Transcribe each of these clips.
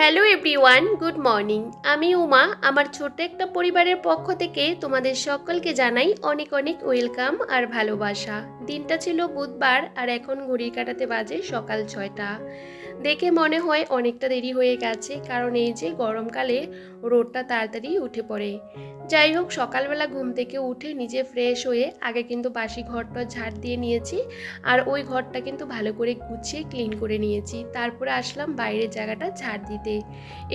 Hello everyone, good morning. আমি উমা। আমার ছোট্ট একটা পরিবারের পক্ষ থেকে তোমাদের সকলকে জানাই অনেক অনেক ওয়েলকাম আর ভালোবাসা। দিনটা ছিল বুধবার আর এখন ঘড়ির কাঁটাতে বাজে সকাল 6টা। দেখে মনে হয় অনেকটা দেরি হয়ে গেছে, কারণ এই যে গরমকালে রোদটা তাড়াতাড়ি উঠে পড়ে। যাই হোক, সকালবেলা ঘুম থেকে উঠে নিজে ফ্রেশ হয়ে আগে কিন্তু বাসি ঘরটা ঝাড় দিয়ে নিয়েছি, আর ওই ঘরটা কিন্তু ভালো করে গুছিয়ে ক্লিন করে নিয়েছি। তারপরে আসলাম বাইরের জায়গাটা ঝাড় দিতে।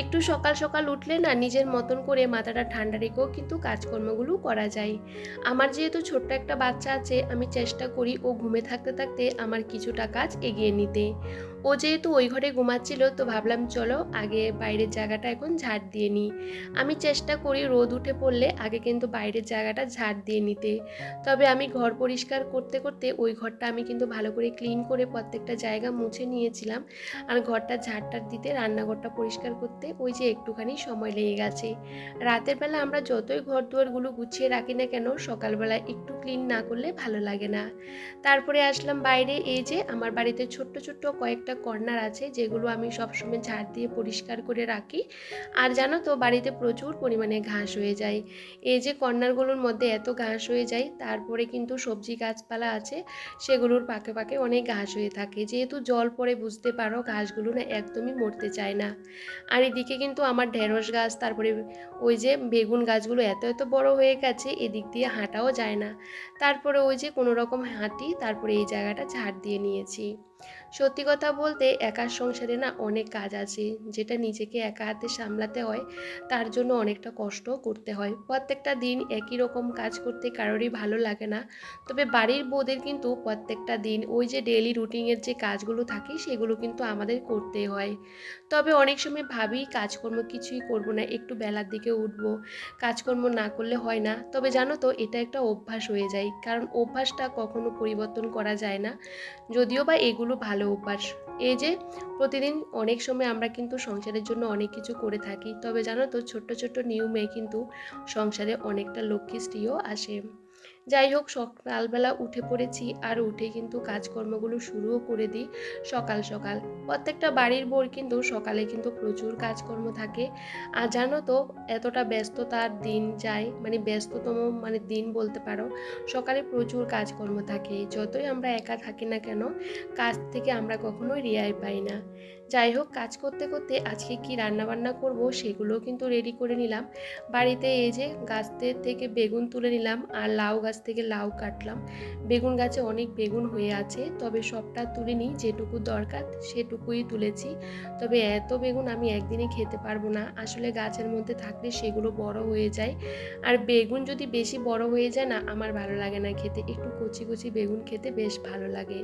একটু সকাল সকাল উঠলে না নিজের মতন করে মাথাটা ঠান্ডা রেখেও কিন্তু কাজকর্মগুলো করা যায়। আমার যেহেতু ছোট্ট একটা বাচ্চা আছে, আমি চেষ্টা করি ও ঘুমে থাকতে থাকতে আমার কিছুটা কাজ এগিয়ে নিতে। ও যেহেতু ওই ঘরে ঘুমাচ্ছিল, তো ভাবলাম চলো আগে বাইরের জায়গাটা এখন ঝাড় দিয়ে নিই। আমি চেষ্টা করি রোদ উঠে পড়লে আগে কিন্তু বাইরের জায়গাটা ঝাড় দিয়ে নিতে। তবে আমি ঘর পরিষ্কার করতে করতে ওই ঘরটা আমি কিন্তু ভালো করে ক্লিন করে প্রত্যেকটা জায়গা মুছে নিয়েছিলাম। আর ঘরটা ঝাড়টার দিতে, রান্নাঘরটা পরিষ্কার করতে ওই যে একটুখানি সময় লেগে গেছে। রাতের বেলা আমরা যতই ঘর দুয়ারগুলো গুছিয়ে রাখি না কেন, সকালবেলা একটু ক্লিন না করলে ভালো লাগে না। তারপরে আসলাম বাইরে। এই যে আমার বাড়িতে ছোট্ট ছোট্ট কয়েকটা কর্নার আছে, যেগুলো আমি সবসময় ঝাড় দিয়ে পরিষ্কার করে রাখি। আর জানো তো, বাড়িতে প্রচুর পরিমাণে ঘাস হয়ে যায়। এই যে কর্নারগুলোর মধ্যে এত ঘাস হয়ে যায়, তারপরে কিন্তু সবজি গাছপালা আছে, সেগুলোর পাকে পাকে অনেক ঘাস হয়ে থাকে। যেহেতু জল পড়ে, বুঝতে পারো ঘাসগুলো না একদমই মরতে চায় না। আর এদিকে কিন্তু আমার ঢেঁড়স গাছ, তারপরে ওই যে বেগুন গাছগুলো এত এত বড় হয়ে গেছে, এদিক দিয়ে হাঁটাও যায় না। তারপরে ওই যে কোনো রকম হাঁটি, তারপরে এই জায়গাটা ঝাড় দিয়ে নিয়েছি। সত্যি কথা বলতে, একার সংসারে না অনেক কাজ আছে, যেটা নিজেকে একা হাতে সামলাতে হয়। তার জন্য অনেকটা কষ্ট করতে হয়। প্রত্যেকটা দিন একই রকম কাজ করতে কারোরই ভালো লাগে না। তবে বাড়ির বউদের কিন্তু প্রত্যেকটা দিন ওই যে ডেইলি রুটিনের যে কাজগুলো থাকে, সেগুলো কিন্তু আমাদের করতেই হয়। তবে অনেক সময় ভাবি কাজকর্ম কিছুই করব না, একটু বেলার দিকে উঠবো, কাজকর্ম না করলে হয় না। তবে জানো তো, এটা একটা অভ্যাস হয়ে যায়, কারণ অভ্যাসটা কখনো পরিবর্তন করা যায় না, যদিও বা এগুলো ভালো অভ্যাস। এই যে প্রতিদিন অনেক সময় আমরা কিন্তু সংসারের জন্য অনেক কিছু করে থাকি, তবে জানো তো, ছোট্ট ছোট্ট নিয়মে কিন্তু সংসারে অনেকটা লক্ষ্মীশ্রীও আসে। যাই হোক, সকালবেলা উঠে পড়েছি, আর উঠে কিন্তু কাজকর্মগুলো শুরুও করে দিই সকাল সকাল। প্রত্যেকটা বাড়ির বউর কিন্তু সকালে কিন্তু প্রচুর কাজকর্ম থাকে। আর জানো তো, এতটা ব্যস্ততার দিন যায়, মানে ব্যস্ততম মানে দিন বলতে পারো। সকালে প্রচুর কাজকর্ম থাকে, যতই আমরা একা থাকি না কেন, কাজ থেকে আমরা কখনোই রেহাই পাই না। যাই হোক, কাজ করতে করতে আজকে কি রান্না বান্না করব সেগুলোও কিন্তু রেডি করে নিলাম। বাড়িতে এই যে গাছের থেকে বেগুন তুলে নিলাম, আর লাউ গাছ থেকে লাউ কাটলাম। বেগুন গাছে অনেক বেগুন হয়ে আছে, তবে সবটা তুলিনি, যেটুকু দরকার সেটুকুই তুলেছি। তবে এত বেগুন আমি একদিনে খেতে পারবো না, আসলে গাছের মধ্যে থাকলে সেগুলো বড় হয়ে যায়। আর বেগুন যদি বেশি বড় হয়ে যায় না, আমার ভালো লাগে না খেতে, একটু কচি কচি বেগুন খেতে বেশ ভালো লাগে।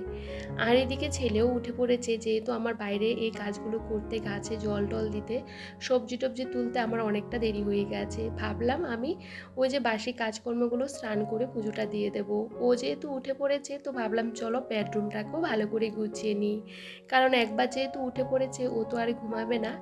আর এদিকে ছেলেও উঠে পড়েছে, যেহেতু আমার বাইরে এই কাজগুলো করতে, গাছে জল টল দিতে, সবজি টবজি তুলতে আমার অনেকটা দেরি হয়ে গেছে। ভাবলাম আমি ওই যে বাসি কাজকর্মগুলো স্নান করে পুজোটা দিয়ে দেবো। ও যেহেতু উঠে পড়েছে, তো ভাবলাম চলো বেডরুমটাকেও ভালো করে গুছিয়ে নিই, কারণ একবার যেহেতু উঠে পড়েছে, ও তো আর ঘুমাবে না।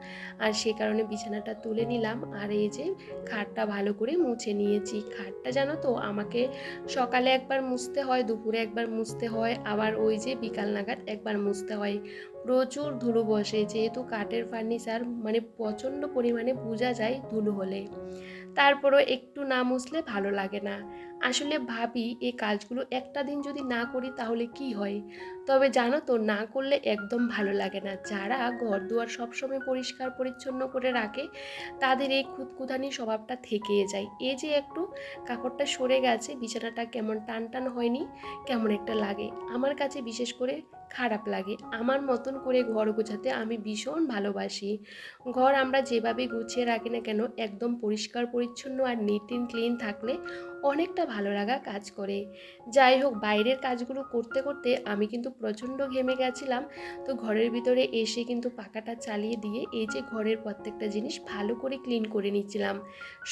আর সে কারণে বিছানাটা তুলে নিলাম, আর এই যে খাটটা ভালো করে মুছে নিয়েছি। খাটটা জানো তো, আমাকে সকালে একবার মুছতে হয়, দুপুরে একবার মুছতে হয়, আবার ওই যে বিকাল নাগাদ একবার মুছতে হয়। প্রচুর ধুলো বসে, যেহেতু কাঠের ফার্নিচার, মানে প্রচণ্ড পরিমাণে বোঝা যায় ধুলো হলে। তারপরও একটু না মুছলে ভালো লাগে না। আসলে ভাবি এই কাজগুলো একটা দিন যদি না করি তাহলে কি হয়। তবে জানো তো, না করলে একদম ভালো লাগে না। যারা ঘর দুয়ার সবসময় পরিষ্কার পরিচ্ছন্ন করে রাখে, তাদের এই খুঁতখুঁতানি স্বভাবটা থেকেই যায়। এই যে একটু কাপড়টা সরে গেছে, বিছানাটা কেমন টান টান হয়নি, কেমন একটা লাগে, আমার কাছে বিশেষ করে খারাপ লাগে। আমার মতন করে ঘর গোছাতে আমি ভীষণ ভালোবাসি। ঘর আমরা যেভাবে গুছিয়ে রাখি না কেন, একদম পরিষ্কার পরিচ্ছন্ন আর নিট অ্যান্ড ক্লিন থাকলে অনেকটা ভালো লাগা কাজ করে। যাই হোক, বাইরের কাজগুলো করতে করতে আমি কিন্তু প্রচণ্ড ঘেমে গেছিলাম। তো ঘরের ভিতরে এসে কিন্তু পাখাটা চালিয়ে দিয়ে এই যে ঘরের প্রত্যেকটা জিনিস ভালো করে ক্লিন করে নিচ্ছিলাম।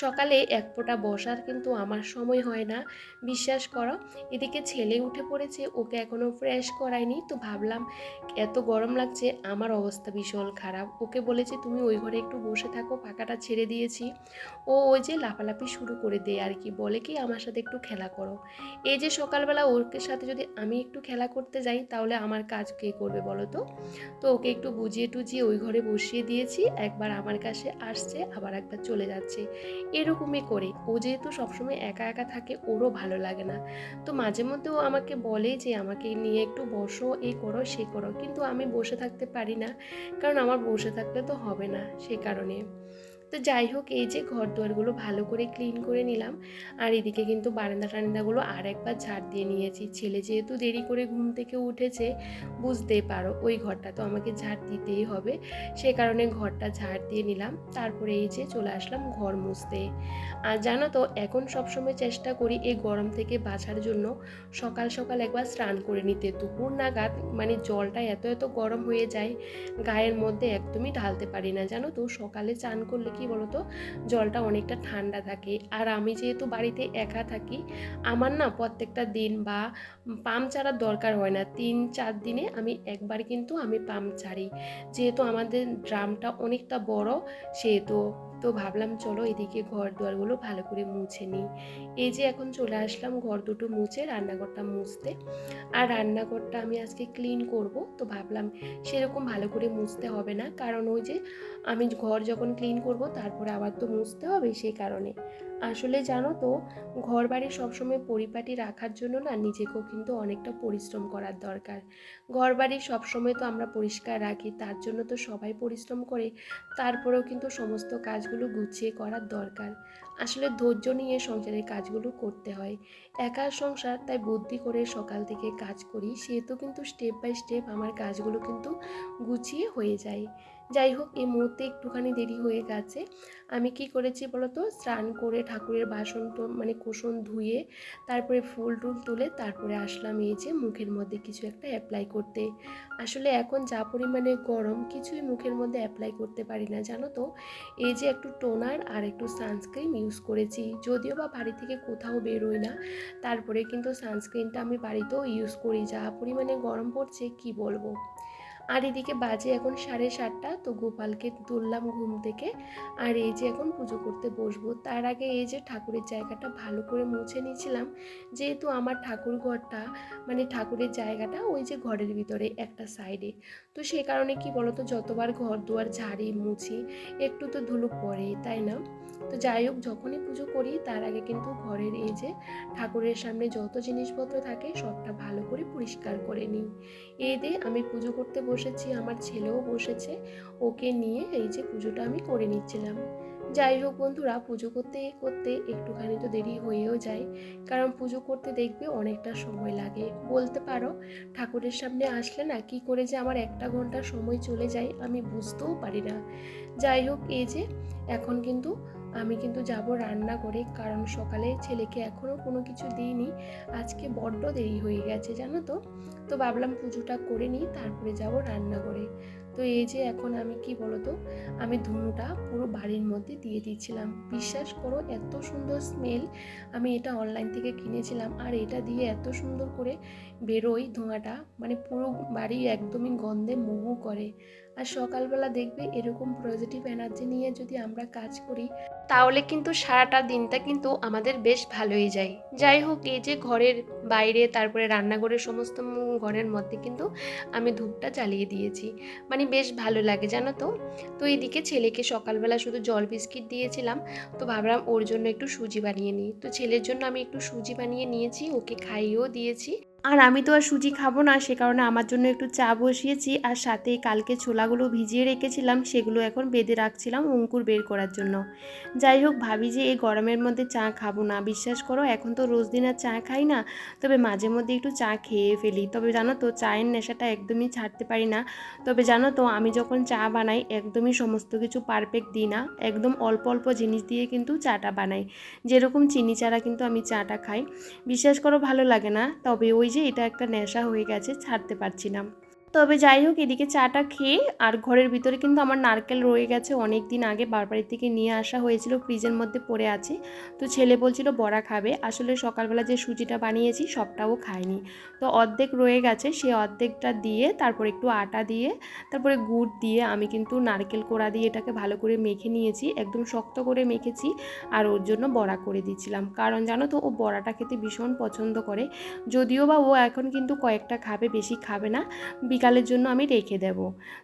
সকালে এক ফোঁটা বসার কিন্তু আমার সময় হয় না, বিশ্বাস করো। এদিকে ছেলে উঠে পড়েছে, ওকে এখনও ফ্রেশ করায়নি। তো ভাবলাম এত গরম লাগছে, আমার অবস্থা ভীষণ খারাপ, ওকে বলেছি তুমি ওই ঘরে একটু বসে থাকো, পাখাটা ছেড়ে দিয়েছি। ও ওই যে লাফালাফি শুরু করে দেয় আর কি, বলে কি আমার সাথে একটু খেলা করো। এই যে সকালবেলা ওর সাথে যদি আমি একটু খেলা করতে যাই তাহলে আমার কাজ কে করবে বলো তো? তো ওকে একটু বুঝিয়ে টুজিয়ে ওই ঘরে বসিয়ে দিয়েছি, একবার আমার কাছে আসছে আবার একবার চলে যাচ্ছে, এরকমই করে। ও যেহেতু সবসময় একা একা থাকে ওরও ভালো লাগে না। তো মাঝে মধ্যে ও আমাকে বলে যে আমাকে নিয়ে একটু বসো, এই করো সে করো, কিন্তু আমি বসে থাকতে পারি না, কারণ আমার বসে থাকলে তো হবে না, সে কারণে। তো যাই হোক, এই যে ঘর দুয়ারগুলো ভালো করে ক্লিন করে নিলাম, আর এদিকে কিন্তু বারান্দা টারান্দাগুলো আর একবার ঝাড় দিয়ে নিয়েছি। ছেলে যেহেতু দেরি করে ঘুম থেকে উঠেছে, বুঝতেই পারো ওই ঘরটা তো আমাকে ঝাড় দিতেই হবে, সে কারণে ঘরটা ঝাড় দিয়ে নিলাম। তারপরে এই যে চলে আসলাম ঘর মুছতে। আর জানো তো, এখন সবসময় চেষ্টা করি এই গরম থেকে বাঁচার জন্য সকাল সকাল একবার স্নান করে নিতে। দুপুর নাগাদ মানে জলটা এত এত গরম হয়ে যায়, গায়ের মধ্যে একদমই ঢালতে পারি না। জানো তো, সকালে চান করলে কি বলতো, জলটা অনেকটা ঠান্ডা থাকে। আর আমি যেহেতু বাড়িতে একা থাকি, আমার না প্রত্যেকটা দিন বা পাম্প ছাড়ার দরকার হয় না, 3-4 দিনে আমি একবার কিন্তু আমি পাম্প ছাড়ি, যেহেতু আমাদের ড্রামটা অনেকটা বড় সেহেতু। তো ভাবলাম চলো এদিকে ঘর দুয়ারগুলো ভালো করে মুছে নিই। এই যে এখন চলে আসলাম ঘর দুটো মুছে রান্নাঘরটা মুছতে। আর রান্নাঘরটা আমি আজকে ক্লিন করব, তো ভাবলাম সেরকম ভালো করে মুছতে হবে না, কারণ ওই যে আমি ঘর যখন ক্লিন করব তারপরে আবার তো মুছতে হবে, সেই কারণে। আসলে জানো তো, ঘর বাড়ি সবসময় পরিপাটি রাখার জন্য না নিজেকেও কিন্তু অনেকটা পরিশ্রম করার দরকার। ঘর বাড়ি সবসময় তো আমরা পরিষ্কার রাখি, তার জন্য তো সবাই পরিশ্রম করে, তারপরেও কিন্তু সমস্ত কাজগুলো গুছিয়ে করার দরকার। আসলে ধৈর্য নিয়ে সংসারের কাজগুলো করতে হয়। একার সংসার, তাই বুদ্ধি করে সকাল থেকে কাজ করি, সেহেতু কিন্তু স্টেপ বাই স্টেপ আমার কাজগুলো কিন্তু গুছিয়ে হয়ে যায়। যাই হোক, এই মুহূর্তে একটুখানি দেরি হয়ে গেছে। আমি কি করেছি বলতো, স্নান করে ঠাকুরের বাসন তো মানে কুসন ধুয়ে তারপরে ফুল টুল তুলে তারপরে আসলাম এই যে মুখের মধ্যে কিছু একটা অ্যাপ্লাই করতে। আসলে এখন যা পরিমাণে গরম, কিছুই মুখের মধ্যে অ্যাপ্লাই করতে পারি না জানো তো। এই যে একটু টোনার আর একটু সানস্ক্রিন ইউজ করেছি, যদিও বা বাড়ি থেকে কোথাও বেরোই না, তারপরে কিন্তু সানস্ক্রিনটা আমি বাড়িতেও ইউজ করি, যা পরিমাণে গরম পড়ছে কি বলবো। আর এদিকে বাজে এখন 7:30, তো গোপালকে তুললাম ঘুম থেকে। আর এই যে এখন পুজো করতে বসবো, তার আগে এই যে ঠাকুরের জায়গাটা ভালো করে মুছে নিয়েছিলাম, যেহেতু আমার ঠাকুর ঘরটা মানে ঠাকুরের জায়গাটা ওই যে ঘরের ভিতরে একটা সাইডে, তো সেই কারণে কি বলতো, যতবার ঘর দুয়ার ঝাড়ি মুছি একটু তো ধুলো পড়ে, তাই না? তো যাই হোক, যখনই পুজো করি তার আগে কিন্তু ঘরের এই যে ঠাকুরের সামনে যত জিনিসপত্র থাকে সবটা ভালো করে পরিষ্কার করে নিই। এই দিয়ে আমি পুজো করতে বসেছি, আমার ছেলেও বসেছে, ওকে নিয়ে এই যে পুজোটা আমি করে নিচ্ছিলাম। যাই হোক বন্ধুরা, পুজো করতে করতে একটুখানি তো দেরি হয়েও যায়, কারণ পুজো করতে দেখবে অনেকটা সময় লাগে, বলতে পারো ঠাকুরের সামনে আসলে না কি করে যে আমার 1 ঘন্টা সময় চলে যায় আমি বুঝতেও পারি না। যাই হোক, এই যে এখন কিন্তু আমি কিন্তু যাব রান্না করে, কারণ সকালে ছেলেকে এখনও কোনো কিছু দিইনি, আজকে বড্ড দেরি হয়ে গেছে জানো তো। তো ভাবলাম পুজোটা করে নিই, তারপরে যাব রান্না করে। তো এই যে এখন আমি কি বলতো, আমি ধুনোটা পুরো বাড়ির মধ্যে দিয়ে দিচ্ছিলাম। বিশ্বাস করো, এত সুন্দর স্মেল, আমি এটা অনলাইন থেকে কিনেছিলাম, আর এটা দিয়ে এত সুন্দর করে বেরোয় ধোঁয়াটা, মানে পুরো বাড়ি একদমই গন্ধে মোমো করে। আর সকালবেলা দেখবে এরকম পজিটিভ এনার্জি নিয়ে যদি আমরা কাজ করি, তাহলে কিন্তু সারাটা দিনটা কিন্তু আমাদের বেশ ভালোই যায়। যাই হোক, এই যে ঘরের বাইরে তারপরে রান্নাঘরের সমস্ত ঘরের মধ্যে কিন্তু আমি ধূপটা জ্বালিয়ে দিয়েছি, মানে বেশ ভালো লাগে জানো তো। তো এইদিকে ছেলেকে সকালবেলা শুধু জল বিস্কিট দিয়েছিলাম, তো ভাবলাম ওর জন্য একটু সুজি বানিয়ে নিই। তো ছেলের জন্য আমি একটু সুজি বানিয়ে নিয়েছি, ওকে খাইয়েও দিয়েছি। আর আমি তো আর সুজি খাবো না, সে কারণে আমার জন্য একটু চা বসিয়েছি, আর সাথে কালকে ছোলাগুলো ভিজিয়ে রেখেছিলাম সেগুলো এখন বেঁধে রাখছিলাম অঙ্কুর বের করার জন্য। যাই হোক, ভাবি যে এই গরমের মধ্যে চা খাবো না, বিশ্বাস করো এখন তো রোজ দিন আর চা খাই না, তবে মাঝে মধ্যে একটু চা খেয়ে ফেলি। তবে জানো তো, চায়ের নেশাটা একদমই ছাড়তে পারি না। তবে জানো তো, আমি যখন চা বানাই একদমই সমস্ত কিছু পারফেক্ট দিই না, একদম অল্প অল্প জিনিস দিয়ে কিন্তু চাটা বানাই, যেরকম চিনি ছাড়া কিন্তু আমি চাটা খাই। বিশ্বাস করো ভালো লাগে না, তবে ওই যে এটা একটা নেশা হয়ে গেছে, ছাড়তে পারছি না। তবে যাই হোক, এদিকে চাটা খেয়ে আর ঘরের ভিতরে কিন্তু আমার নারকেল রয়ে গেছে, অনেক দিন আগে বারবাড়ি থেকে নিয়ে আসা হয়েছিল, ফ্রিজের মধ্যে পড়ে আছে। তো ছেলে বলছিল বড়া খাবে, আসলে সকালবেলা যে সুজিটা বানিয়েছি সবটাও খায়নি, তো অর্ধেক রয়ে গেছে, সেই অর্ধেকটা দিয়ে তারপর একটু আটা দিয়ে তারপরে গুড় দিয়ে আমি কিন্তু নারকেল কোড়া দিয়ে এটাকে ভালো করে মেখে নিয়েছি, একদম শক্ত করে মেখেছি। আর ওর জন্য বড়া করে দিচ্ছিলাম, কারণ জানো তো ও বড়াটা খেতে ভীষণ পছন্দ করে, যদিও বা ও এখন কিন্তু কয়েকটা খাবে, বেশি খাবে না, বিকালের জন্য আমি রেখে দেব।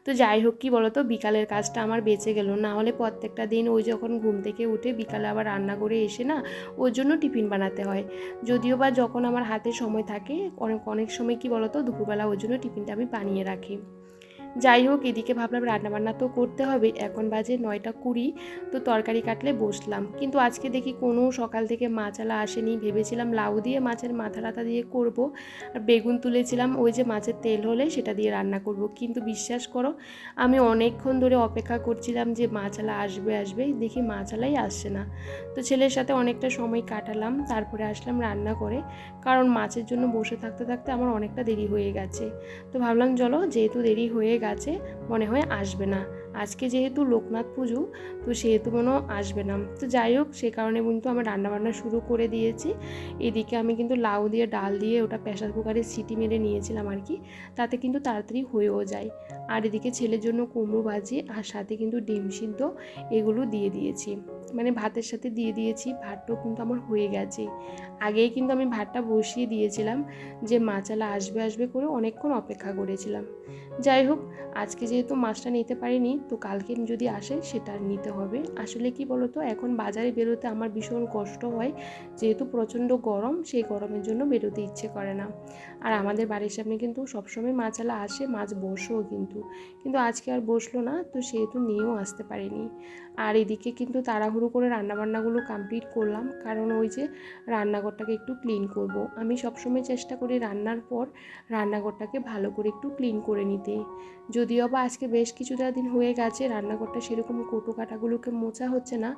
তো যাই হোক, কি বলো তো, বিকালের কাজটা আমার বেঁচে গেল, না হলে প্রত্যেকটা দিন ওই যখন ঘুম থেকে উঠে বিকালে আবার রান্না করে এসে না ওর জন্য টিফিন বানাতে হয়। যদিও বা যখন আমার হাতে সময় থাকে, অনেক অনেক সময় কি বলো তো, দুপুরবেলা ওর জন্য টিফিনটা আমি বানিয়ে রাখি। যাই হোক, এদিকে ভাবলাম রান্নাবান্না তো করতে হবে, এখন বাজে 9টা 20, তো তরকারি কাটলে বসলাম, কিন্তু আজকে দেখি কোনো সকাল থেকে মাছালা আসেনি, ভেবেছিলাম লাউ দিয়ে মাছের মাথা টাথা দিয়ে করব, আর বেগুন তুলেছিলাম ওই যে মাছের তেল হলে সেটা দিয়ে রান্না করব, কিন্তু বিশ্বাস করো আমি অনেকক্ষণ ধরে অপেক্ষা করছিলাম যে মাছালা আসবে আসবে, দেখি মাছালাই আসছে না। তো ছেলের সাথে অনেকটা সময় কাটালাম, তারপরে আসলাম রান্না করে, কারণ মাছের জন্য বসে থাকতে থাকতে আমার অনেকটা দেরি হয়ে গেছে। তো ভাবলাম চলো, যেহেতু দেরি হয়ে গেছে মনে হয় আসবে না, আজকে যেহেতু লোকনাথ পুজো, তো সেহেতু মনে হয় আসবে না। তো যাই হোক, সে কারণে কিন্তু আমি রান্নাবান্না শুরু করে দিয়েছি। এদিকে আমি কিন্তু লাউ দিয়ে ডাল দিয়ে ওটা প্রেসার কুকারে সিটি মেরে নিয়েছিলাম আর কি, তাতে কিন্তু তাড়াতাড়ি হয়েও যায়। আর এদিকে ছেলের জন্য কুমড়ো ভাজি আর সাথে কিন্তু ডিম সিদ্ধ এগুলো দিয়ে দিয়েছি, মানে ভাতের সাথে দিয়ে দিয়েছি, ভাতটাও কিন্তু আমার হয়ে গেছে। আগেই কিন্তু আমি ভাতটা বসিয়ে দিয়েছিলাম, যে মাছালা আসবে আসবে করে অনেকক্ষণ অপেক্ষা করেছিলাম। যাই হোক, আজকে যেহেতু মাছটা নিতে পারিনি, তো কালকে যদি আসে সেটা নিতে হবে। আসলে কি বলতো, এখন বাজারে বেরোতে আমার ভীষণ কষ্ট হয়, যেহেতু প্রচণ্ড গরম, সেই গরমের জন্য বেরোতে ইচ্ছে করে না। আর আমাদের বাড়ির সামনে কিন্তু সবসময় মাছালা আসে, মাছ বসেও কিন্তু কিন্তু আজকে আর বসলো না, তো সেহেতু নিয়েও আসতে পারিনি। আর এদিকে কিন্তু তাড়াহুড়ো করে রান্নাবান্নাগুলো কমপ্লিট করলাম, কারণ ওই যে রান্নাঘরটাকে একটু ক্লিন করব। আমি সবসময় চেষ্টা করি রান্নার পর রান্নাঘরটাকে ভালো করে একটু ক্লিন করে নিতে। যদিও বা আজকে বেশ কিছুটা দিন হয়ে গেছে রান্নাঘরটা সেরকম কৌটো কাটাগুলোকে মোছা হচ্ছে না,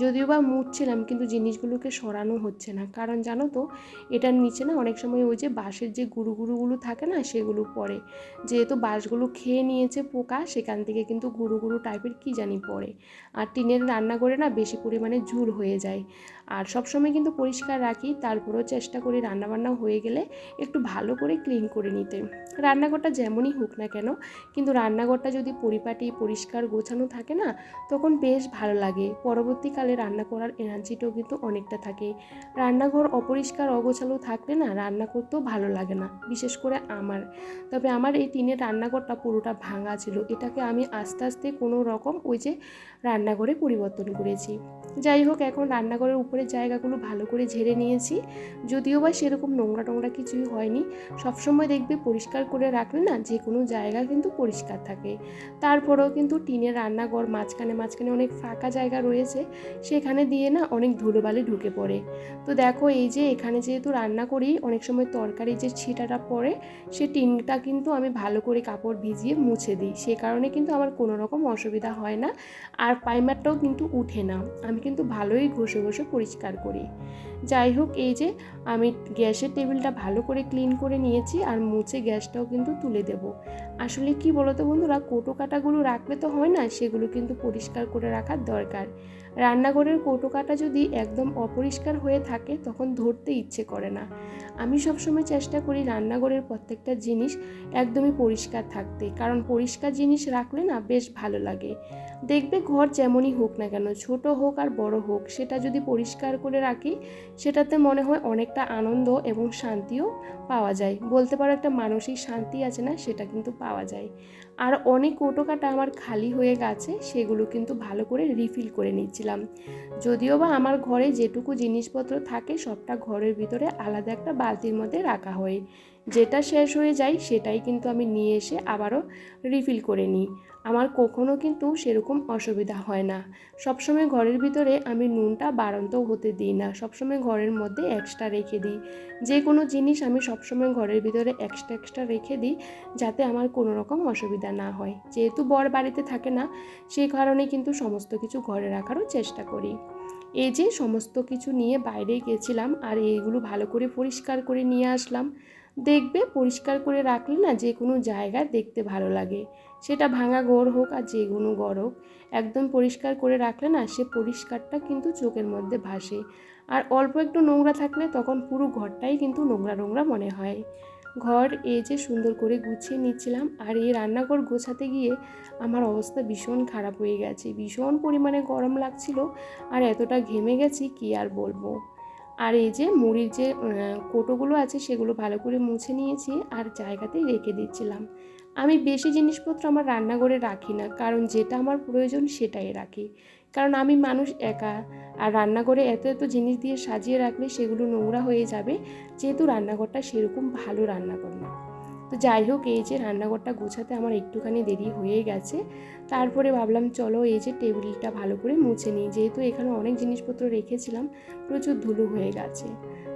যদিও বা মুছছিলাম, কিন্তু জিনিসগুলোকে সরানো হচ্ছে না, কারণ জানো তো এটার নিচে না অনেক সময় ওই যে বাঁশের যে গুঁড়ো থাকে না, সেগুলো পড়ে, যেহেতু বাঁশগুলো খেয়ে নিয়েছে পোকা, সেখান থেকে কিন্তু গুঁড়ো টাইপের কী জানি পড়ে। আর টিনের রান্নাঘরে না বেশি পরিমাণে ঝুল হয়ে যায়। আর সবসময় কিন্তু পরিষ্কার রাখি, তারপরেও চেষ্টা করি রান্নাবান্না হয়ে গেলে একটু ভালো করে ক্লিন করে নিতে। রান্নাঘরটা যেমনই হোক না কেন, কিন্তু রান্নাঘরটা যদি পরিপাটি পরিষ্কার গোছানো থাকে না, তখন বেশ ভালো লাগে, পরবর্তীকালে রান্না করার এনার্জিটাও কিন্তু অনেকটা থাকে। রান্নাঘর অপরিষ্কার অগোছালো থাকলে না রান্না করতেও ভালো লাগে না, বিশেষ করে আমার। তবে আমার এই টিনের রান্নাঘরটা পুরোটা ভাঙা ছিল, এটাকে আমি আস্তে আস্তে কোনো রকম ওই যে রান্নাঘরে পরিবর্তন করেছি। যাই হোক, এখন রান্নাঘরের উপরের জায়গাগুলো ভালো করে ঝেড়ে নিয়েছি, যদিও বা সেরকম নোংরা টোংরা কিছুই হয়নি। সবসময় দেখবে পরিষ্কার করে রাখলে না যে কোনো জায়গা কিন্তু পরিষ্কার থাকে। তারপরেও কিন্তু টিনের রান্নাঘর মাঝখানে মাঝখানে অনেক ফাঁকা জায়গা রয়েছে, সেখানে দিয়ে না অনেক ধুলোবালি ঢুকে পড়ে। তো দেখো, এই যে এখানে যেহেতু রান্না করি, অনেক সময় তরকারি যে ছিটাটা পড়ে, সে টিনটা কিন্তু আমি ভালো করে কাপড় ভিজিয়ে মুছে দিই, সে কারণে কিন্তু আমার কোনো রকম অসুবিধা হয় না। আর পাইমারটাও কিন্তু উঠে না, আমি কিন্তু ভালোই ঘষে ঘষে পরিষ্কার করি। যাই হোক, এই যে আমি গ্যাসের টেবিলটা ভালো করে ক্লিন করে নিয়েছি, আর মুছে গ্যাসটাও কিন্তু তুলে দেব। আসলে কি বলতো বন্ধুরা, কৌটো কাটাগুলো রাখলে তো হয় না, সেগুলো কিন্তু পরিষ্কার করে রাখার দরকার। রান্নাঘরের কৌটো কাটা যদি একদম অপরিষ্কার হয়ে থাকে, তখন ধরতে ইচ্ছে করে না। আমি সবসময় চেষ্টা করি রান্নাঘরের প্রত্যেকটা জিনিস একদমই পরিষ্কার থাকতে, কারণ পরিষ্কার জিনিস রাখলে না বেশ ভালো লাগে। দেখবে ঘর যেমনই হোক না কেন, ছোট হোক আর বড় হোক, সেটা যদি পরিষ্কার করে রাখি, সেটাতে মনে হয় অনেকটা আনন্দ এবং শান্তিও পাওয়া যায়, বলতে পারো একটা মানসিক শান্তি আছে না, সেটা কিন্তু পাওয়া যায়। আর অনেক কৌটো কাটা আমার খালি হয়ে গেছে, সেগুলো কিন্তু ভালো করে রিফিল করে নিচ্ছিলাম। যদিও বা আমার ঘরে যেটুকু জিনিসপত্র থাকে সবটা ঘরের ভিতরে আলাদা একটা বালতির মধ্যে রাখা হয়, যেটা শেষ হয়ে যায় সেটাই কিন্তু আমি নিয়ে এসে আবারও রিফিল করে নিই। আমার কখনো কিন্তু সেরকম অসুবিধা হয় না। সবসময় ঘরের ভিতরে আমি নুনটা বাড়ন্তও হতে দিই না, সবসময় ঘরের মধ্যে এক্সট্রা রেখে দিই। যে কোনো জিনিস আমি সবসময় ঘরের ভিতরে এক্সট্রা রেখে দিই, যাতে আমার কোনো রকম অসুবিধা না হয়। যেহেতু বর বাড়িতে থাকে না, সেই কারণে কিন্তু সমস্ত কিছু ঘরে রাখারও চেষ্টা করি। এই যে সমস্ত কিছু নিয়ে বাইরে গেছিলাম, আর এইগুলো ভালো করে পরিষ্কার করে নিয়ে আসলাম। দেখবে পরিষ্কার করে রাখলে না যে কোনো জায়গা দেখতে ভালো লাগে, সেটা ভাঙা ঘর হোক আর যে কোনো ঘর হোক, একদম পরিষ্কার করে রাখলে না সে পরিষ্কারটা কিন্তু চোখের মধ্যে ভাসে। আর অল্প একটু নোংরা থাকলে তখন পুরো ঘরটাই কিন্তু নোংরা নোংরা মনে হয়। ঘর এই যে সুন্দর করে গুছিয়ে নিচ্ছিলাম, আর এই রান্নাঘর গোছাতে গিয়ে আমার অবস্থা ভীষণ খারাপ হয়ে গেছে, ভীষণ পরিমাণে গরম লাগছিল আর এতটা ঘেমে গেছি কি আর বলবো। আর এই যে মুড়ির যে কৌটোগুলো আছে সেগুলো ভালো করে মুছে নিয়েছি আর জায়গাতেই রেখে দিচ্ছিলাম। আমি বেশি জিনিসপত্র আমার রান্নাঘরে রাখি না, কারণ যেটা আমার প্রয়োজন সেটাই রাখি। কারণ আমি মানুষ একা, আর রান্নাঘরে এত এত জিনিস দিয়ে সাজিয়ে রাখলে সেগুলো নোংরা হয়ে যাবে, যেহেতু রান্নাঘরটা সেরকম ভালো রান্নাঘর না। তো যাই হোক, এই যে রান্নাঘরটা গোছাতে আমার একটুখানি দেরি হয়ে গেছে। তারপরে ভাবলাম চলো এই যে টেবিলটা ভালো করে মুছে নিই, যেহেতু এখানে অনেক জিনিসপত্র রেখেছিলাম, প্রচুর ধুলো হয়ে গেছে।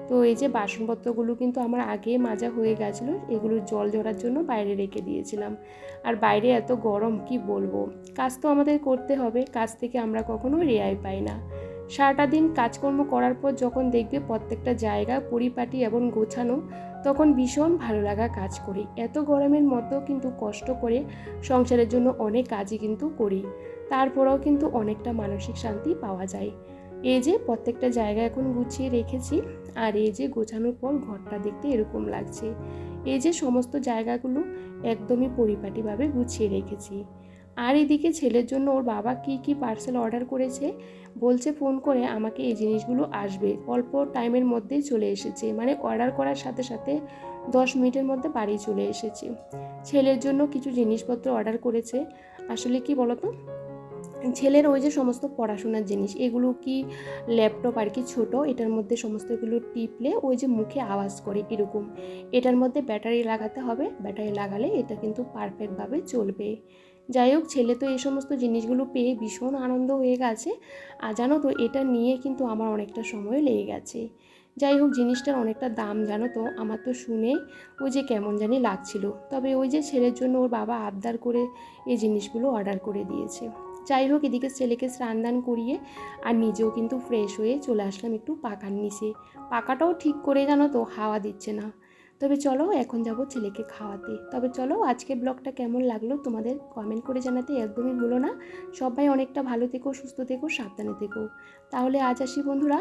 তো এই যে বাসনপত্রগুলো কিন্তু আমার আগে মাজা হয়ে গেছিলো, এগুলো জল ঝরার জন্য বাইরে রেখে দিয়েছিলাম। আর বাইরে এত গরম কি বলবো, কাজ তো আমাদের করতে হবে, কাজ থেকে আমরা কখনো রেহাই পাই না। সারাটা দিন কাজকর্ম করার পর যখন দেখবে প্রত্যেকটা জায়গা পরিপাটি এবং গোছানো, তখন ভীষণ ভালো লাগা কাজ করি। এত গরমের মধ্যেও কিন্তু কষ্ট করে সংসারের জন্য অনেক কাজই কিন্তু করি, তারপরেও কিন্তু অনেকটা মানসিক শান্তি পাওয়া যায়। এই যে প্রত্যেকটা জায়গা এখন গুছিয়ে রেখেছি, আর এই যে গোছানোর পর ঘরটা দেখতে এরকম লাগছে। এই যে সমস্ত জায়গাগুলো একদমই পরিপাটিভাবে গুছিয়ে রেখেছি। আর এদিকে ছেলের জন্য ওর বাবা কি কি পার্সেল অর্ডার করেছে, বলছে ফোন করে আমাকে এই জিনিসগুলো আসবে, অল্প টাইমের মধ্যেই চলে এসেছে, মানে অর্ডার করার সাথে সাথে 10 মিনিটের মধ্যে বাড়ি চলে এসেছে। ছেলের জন্য কিছু জিনিসপত্র অর্ডার করেছে। আসলে কি বলতো, ছেলের ওই যে সমস্ত পড়াশোনার জিনিস, এগুলো কি ল্যাপটপ আর কি ছোট, এটার মধ্যে সমস্ত এগুলো টিপলে ওই যে মুখে আওয়াজ করে এরকম, এটার মধ্যে ব্যাটারি লাগাতে হবে, ব্যাটারি লাগালে এটা কিন্তু পারফেক্টভাবে চলবে। যাই হোক, ছেলে তো এই সমস্ত জিনিসগুলো পেয়ে ভীষণ আনন্দ হয়ে গেছে। আর জানো তো, এটা নিয়ে কিন্তু আমার অনেকটা সময় লেগে গেছে। যাই হোক, জিনিসটার অনেকটা দাম জানো তো, আমার তো শুনে ওই যে কেমন জানি লাগছিল, তবে ওই যে ছেলের জন্য ওর বাবা আবদার করে এই জিনিসগুলো অর্ডার করে দিয়েছে। যাই হোক, এদিকে ছেলেকে স্নান দান করিয়ে আর নিজেও কিন্তু ফ্রেশ হয়ে চলে আসলাম একটু পাখার নিচে। পাখাটাও ঠিক করে জানো তো হাওয়া দিচ্ছে না। তবে চলো এখন যাব ছেলেকে খাওয়াতে। তবে চলো, আজকের ব্লগটা কেমন লাগলো তোমাদের কমেন্ট করে জানাতে একদমই ভুলো না। সবাই অনেকটা ভালো থেকো, সুস্থ থেকো, সাবধানে থেকো। তাহলে আজ আসি বন্ধুরা।